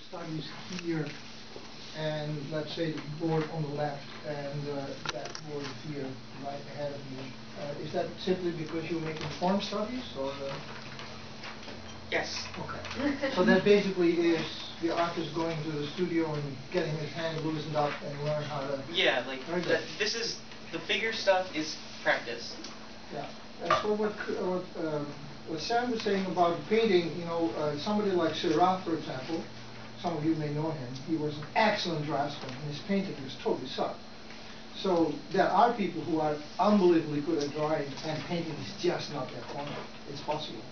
studies here, and let's say the board on the left and that board here right ahead of me. Is that simply because you're making form studies, or? Yes. Okay. So that basically is the artist going to the studio and getting his hand loosened up and learn how to. Yeah, like this is the figure stuff is practice. Yeah. So what Sam was saying about painting, you know, somebody like Seurat, for example, some of you may know him. He was an excellent draftsman, and his painting was totally sucked. So there are people who are unbelievably good at drawing, and painting is just not their corner. It's possible.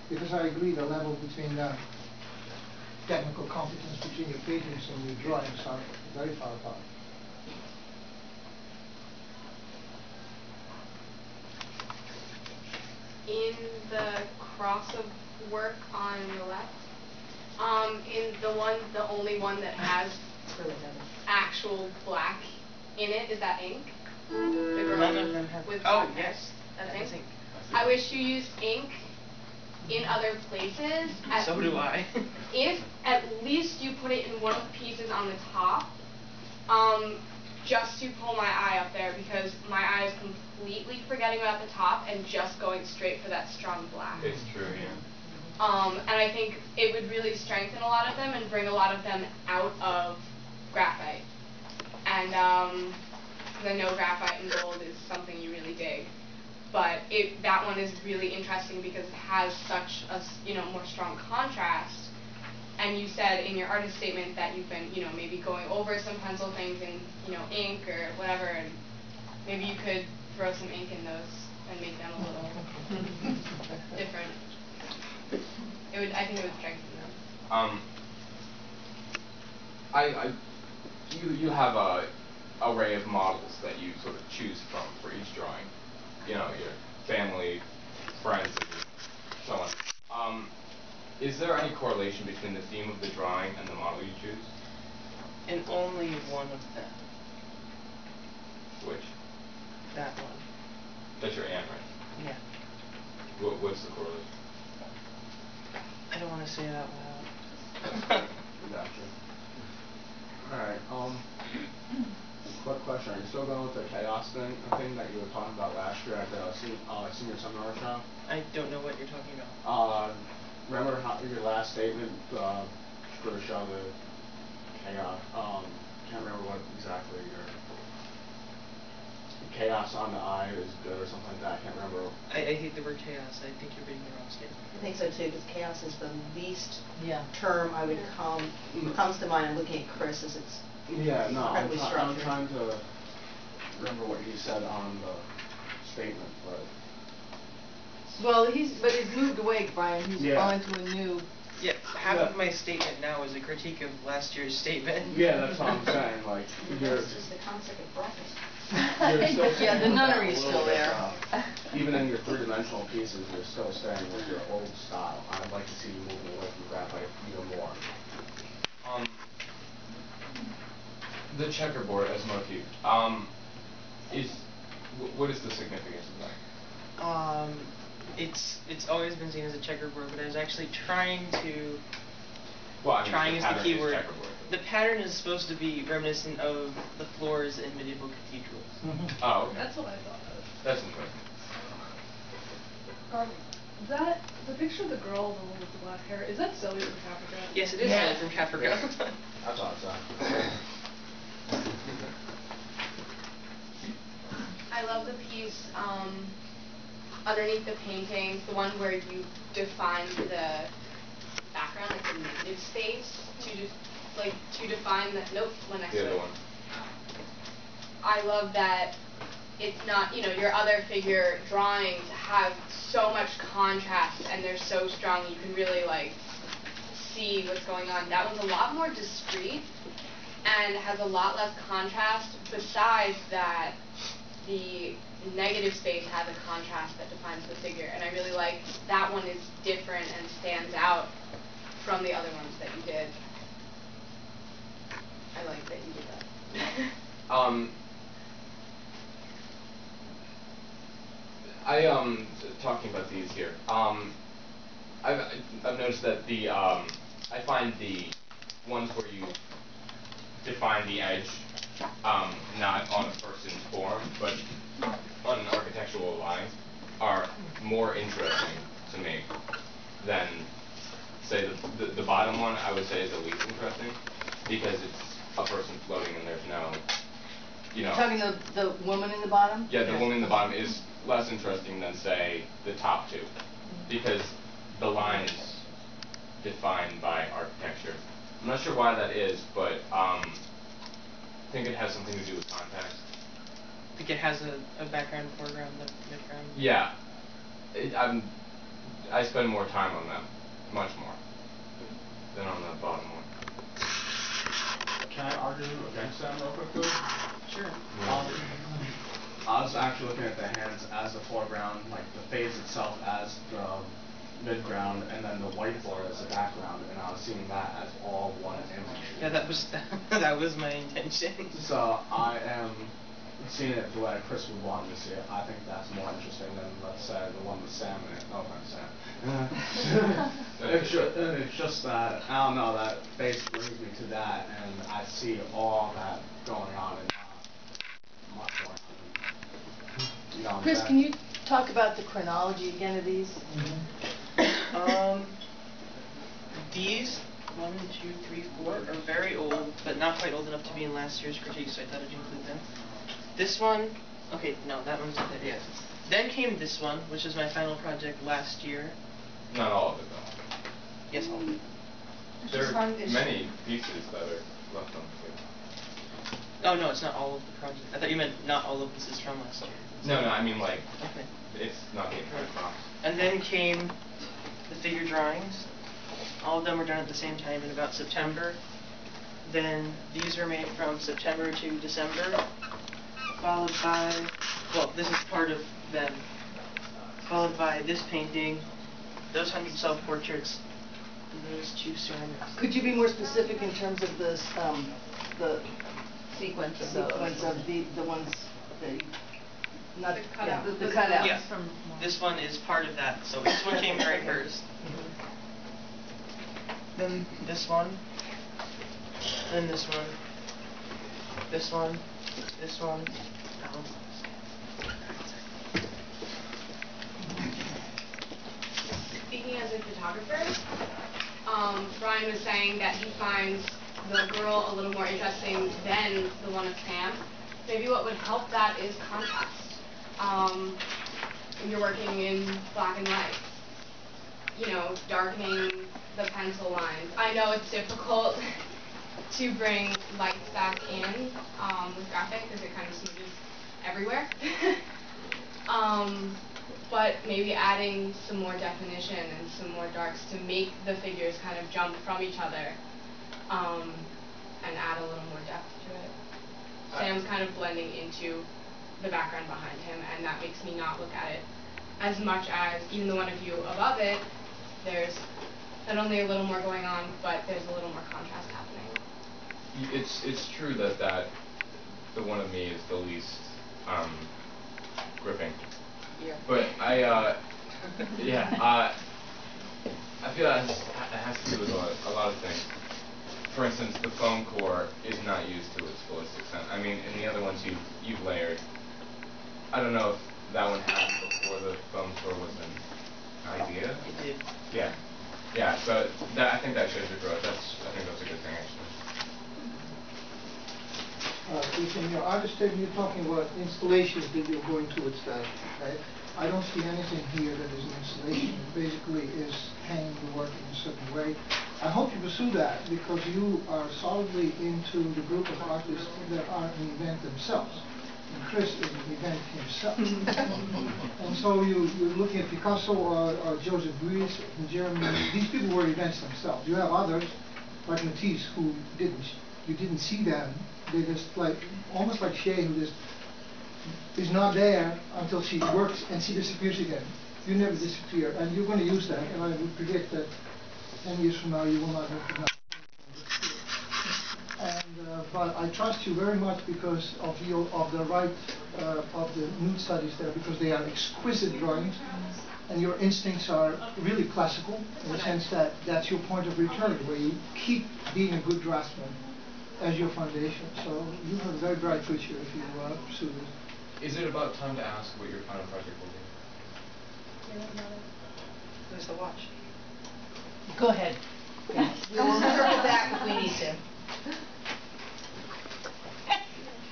Because I agree, the level between technical competence between your paintings and your drawings are very far apart. In the cross of work on the left, in the only one that has actual black in it, is that ink? The girl None of them have. with Oh black hair. yes, That's ink. I wish you used ink in other places. So do I. If at least you put it in one of the pieces on the top, just to pull my eye up there, because my eye is completely forgetting about the top and just going straight for that strong black. It's true, yeah. And I think it would really strengthen a lot of them and bring a lot of them out of graphite. And I know graphite and gold is something you really dig, but that one is really interesting because it has such a more strong contrast. And you said in your artist statement that you've been maybe going over some pencil things in ink or whatever, and maybe you could throw some ink in those and make them a little different. I think it would strengthen them. You have a array of models that you sort of choose from for each drawing. You know, your family, friends, and so on. Is there any correlation between the theme of the drawing and the model you choose? And only one of them. Which? That one. That's your aunt, right? Yeah. What's the correlation? I don't want to say it out loud. Gotcha. Alright, quick question. Are you still going with the chaos thing that you were talking about last year at the senior seminar workshop? I don't know what you're talking about. Remember your last statement for the show, the chaos, can't remember what exactly your chaos on the eye is good or something like that. I can't remember. I hate the word chaos. I think you're reading the wrong statement. I think so too, because chaos is the least term I would comes to mind. I'm looking at Chris as it's incredibly I'm trying to remember what you said on the statement, but. Well, he's moved away, Brian. He's gone to a new. Yeah, half of my statement now is a critique of last year's statement. Yeah, that's what I'm saying. Like, it's just the concept of breakfast. Yeah, the nunnery's still there. Even in your three-dimensional pieces, you're still staying with your old style. I'd like to see you moving away from graphite even more. The checkerboard as motif. What is the significance of that? It's always been seen as a checkerboard, but I was actually trying to. Well, I mean, trying is the key word. Checkerboard. The pattern is supposed to be reminiscent of the floors in medieval cathedrals. Oh, okay. That's what I thought of. That's interesting. The picture of the girl, the one with the black hair, is that Zoe from Africa? Yes, it is Zoe from Africa. I thought so. I love the piece underneath the painting, the one where you define the background, like the negative space, to define that. Nope, one next to it. The other one. I love that it's not, your other figure drawings have so much contrast and they're so strong you can really see what's going on. That one's a lot more discreet and has a lot less contrast. Besides that, the negative space has a contrast that defines the figure, and I really like that one is different and stands out from the other ones that you did. I like that you did that. Talking about these here. I've noticed that the I find the ones where you define the edge, not on a person's form, but on an architectural line, are more interesting to me than, say, the bottom one. I would say is the least interesting because it's a person floating and there's no, you know. Talking the woman in the bottom? Yeah, the woman in the bottom is less interesting than, say, the top two, because the line is defined by architecture. I'm not sure why that is, but I think it has something to do with context. I think it has a background, foreground, midground. Yeah, I spend more time on them, much more, than on the bottom one. Can I argue against that real quick, though? Sure. I was actually looking at the hands as the foreground, like the face itself as the midground, and then the whiteboard as the background, and I was seeing that as all one image. Yeah, that was my intention. So I am seeing it the way Chris would want me to see it. I think that's more interesting than, let's say, the one with Sam in it. No offense, Sam. It's just that, I don't know, that face brings me to that, and I see all that going on and not much going on. You know what I'm Chris, saying? can you talk about the chronology again of these? These 1, 2, 3, 4 are very old, but not quite old enough to be in last year's critique, so I thought I'd include them. This one, okay, no, that one's there, yeah. Then came this one, which is my final project last year. Not all of it, though. Yes, all of it. There are many pieces that are left on the table. Oh no, it's not all of the project. I thought you meant not all of this is from last year. No, I mean, like, Okay. it's not the entire box. And then came the figure drawings. All of them were done at the same time in about September. Then these were made from September to December, followed by, well, this is part of them, followed by this painting, those 100 self-portraits, and those 2 ceramics. Could you be more specific in terms of the Sequence of the ones that not The cutout. the cutouts. Yeah, this one is part of that, so this one came right first. Then this one, then this one, this one, this one. Speaking as a photographer, Brian was saying that he finds the girl a little more interesting than the one of Sam. Maybe what would help that is contrast. When you're working in black and white, you know, darkening the pencil lines. I know it's difficult to bring lights back in with graphic because it kind of smudges everywhere. But maybe adding some more definition and some more darks to make the figures kind of jump from each other and add a little more depth to it. Sam's kind of blending into the background behind him, and that makes me not look at it as much as even the one of you above it. There's not only a little more going on, but there's a little more contrast happening. It's true that the one of me is the least gripping. Yeah. But I feel that it has to do with a lot of things. For instance, the foam core is not used to its fullest extent. I mean, in the other ones you've layered. I don't know if that one happened before the foam core was an idea. It did. Yeah. Yeah, so I think that shows your growth. I think that's a good thing, actually. In your artist table, you're talking about installations that you're going towards that, right? I don't see anything here that is an installation. It basically is hanging the work in a certain way. I hope you pursue that because you are solidly into the group of artists that are an event themselves. And Chris is an event himself. And so you're looking at Picasso or Joseph Beuys in Germany. These people were events themselves. You have others, like Matisse, who you didn't see them. They just almost like Shea, who just is not there until she works and she disappears again. You never disappear, and you're going to use that. And I would predict that 10 years from now you will not recognize. And but I trust you very much because of the nude studies there, because they are exquisite drawings. and your instincts are really classical in the sense that that's your point of return, where you keep being a good draftsman as your foundation. So you have a very bright future if you pursue this. Is it about time to ask what your final project will be? Where's the watch? Go ahead. We'll circle back if we need to.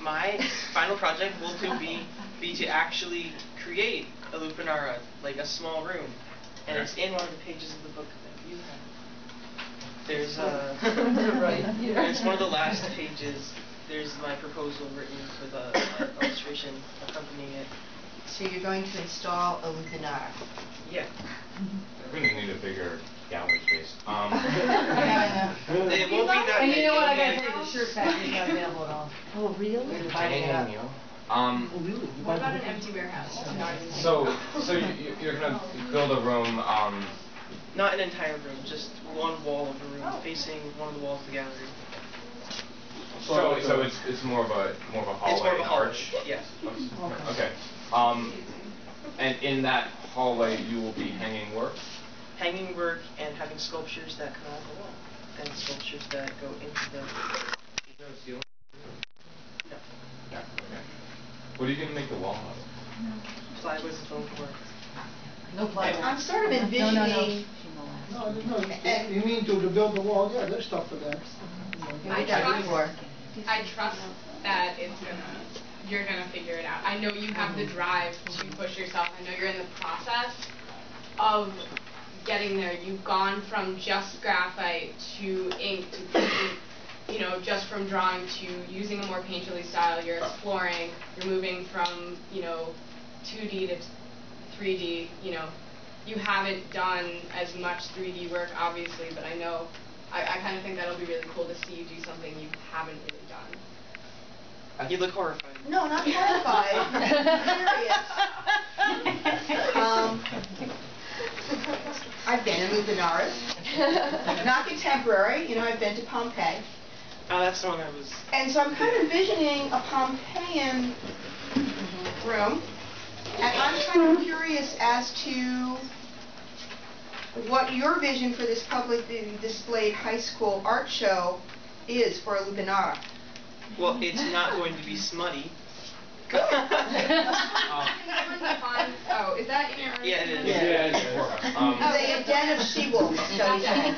My final project will be to actually create a lupinara, like a small room, and it's in one of the pages of the book that you have. There's Right. it's one of the last pages. There's my proposal written with an illustration accompanying it. So you're going to install a lupinara. Yeah. We're going to need a bigger gallery space. Yeah. It won't be that And big. you know what, I It'll gotta be- tell you, the shirt factory's not available at all. Oh, really? We're buying it up. Oh, really? What about an empty warehouse? So you're going to build a room. Not an entire room, just one wall of a room facing one of the walls of the gallery. So it's more of a hallway, It's more of a an hallway, arch. yes. Okay. And in that hallway, you will be hanging work. Hanging work and having sculptures that come out of the wall, and sculptures that go into the. Is there a ceiling? No. Yeah. Okay. What are you going to make the wall out of? Plywood and foam core. No plywood. I'm sort of envisioning. No, you mean to build the wall? Yeah, there's stuff for that. I got before. I trust that you're gonna figure it out. I know you have the drive to push yourself. I know you're in the process of getting there. You've gone from just graphite to ink to paint, you know, just from drawing to using a more painterly style. You're exploring. You're moving from, you know, 2D to 3D. You know, you haven't done as much 3D work, obviously, but I know. I kind of think that'll be really cool to see you do something you haven't really done. You look horrified. No, not horrified. I'm serious. I've been in lupinaras. Not contemporary, you know, I've been to Pompeii. Oh, that's the one I was. And so I'm kind of envisioning a Pompeian room. And I'm kind of curious as to what your vision for this publicly displayed high school art show is for a lupinara. Well, it's not going to be smutty. Good. Oh, is that in your? Yeah, it is. Yeah. A den of she-wolves, shall we say.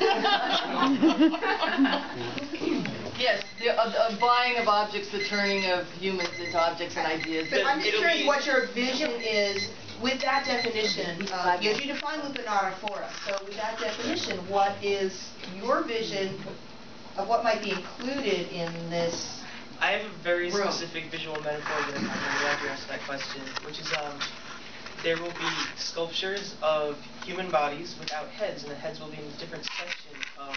Yes, the buying of objects, the turning of humans into objects and ideas. But I'm just It'll curious be- what your vision is with that definition. Because you define lupinara for us. So with that definition, what is your vision of what might be included in this? I have a very room? specific visual metaphor that I'm glad you asked that question, which is there will be sculptures of human bodies without heads, and the heads will be in a different section of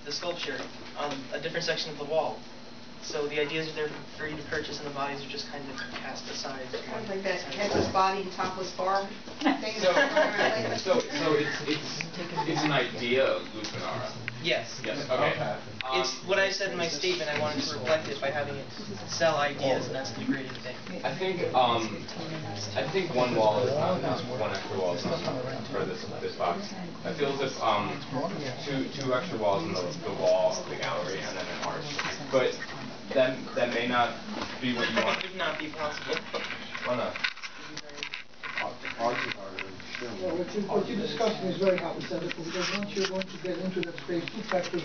the sculpture, on a different section of the wall. So the ideas are there for you to purchase, and the bodies are just kind of cast aside. Kind of like that headless body and topless bar thing. So it's an idea of lupinara. Yes. Yes. Okay. It's what I said in my statement. I wanted to reflect it by having it sell ideas, and that's the graded thing. I think one wall is not enough. One extra wall is not enough for this box. I feel as if two extra walls in the wall of the gallery and then an arch. But that may not be what you want. It would not be possible. Why not? What you discussed is very hypothetical, because once you're going to get into that space, two factors